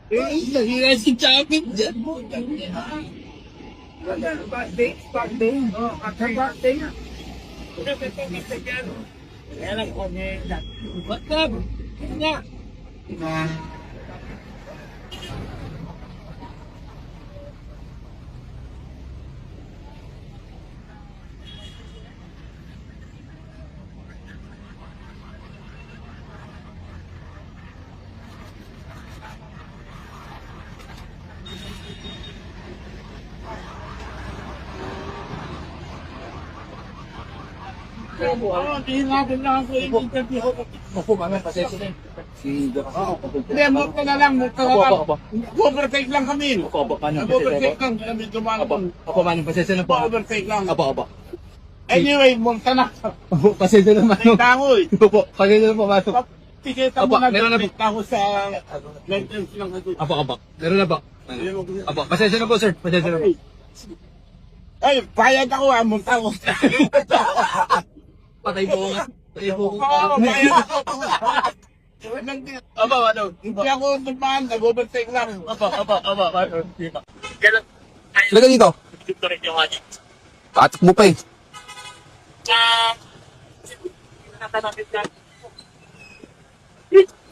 Nahira si Chapit dyan. Birthday. Oh, at her birthday nga. Kaya lang ko niya. What's up? Nga. Hindi natin lang ako i-interview ko. Opo, mami, pasensya na. Si Hindi, move ka na lang. Overtake lang kami. Opo, mami, Overtake lang kami dumaan. Opo, mami, pasensya na po. Overtake lang. Opo. Anyway, move ka na. Opo, pasensya na, mami. Tangoy. Opo, pasensya na po, mami. Tikita Opo, mo na meron na dito ako sa maintenance lang ako. Opo. Meron na po. Opo, pasensya na po, sir. Pasensya na po. Ay, bayad ako ah, munta ko. Patay po nga. Patay po nga. Oo, bayad ako. Opo, ano? Hindi ako dumaan, nag-overtake lang. Opo. Ganun. Laga dito. Dito rin yung adik. Katak mo pa eh. Natanapit ka.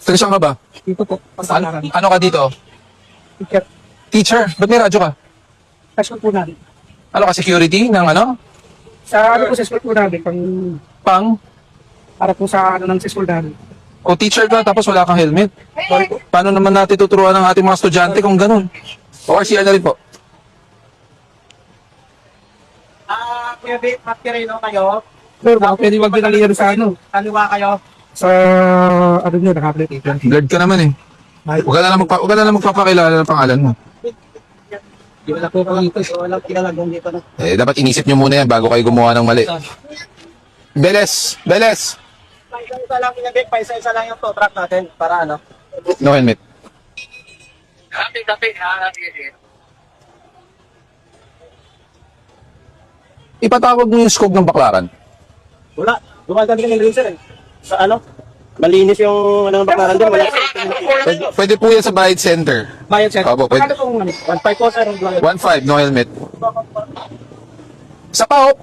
Taga saan ka ba? Dito po. Ano ka dito? Teacher. Ba't may radyo ka? Sa school po namin. Ano ka, security ng ano? Sa ano po sa school po namin, Pang? para po sa ano ng school namin. O teacher ka tapos wala kang helmet? Paano naman natin tuturuan ng ating mga estudyante kung ganun? O RCR na rin po. Kuya Vic, Matkirino kayo. Sir, baka pwede wag binalihan sa ano. Kaliwa kayo. Sa ano nyo, naka-application. Guard ka naman eh. Huwag ka na lang magpapakilala ng pangalan mo. Di wala po po dito. Walang kilalagong dito na. Eh, dapat inisip nyo muna yan bago kayo gumawa ng mali. Beles! Paisa-isa lang Kuya Vic, paisa-isa lang yung tow truck natin para ano. No helmet. Tapi. Ipatawag mo yung scope ng baklaran. Wala. Gumaganda ka ng green sir eh. Sa ano? Malinis yung ano ng baklaran doon. Wala. Pwede po yan sa Bayad Center. Bayad sir. Opo, pwede. Ano pong 1.5 po sir? 1.5, no helmet. Sa PAOP,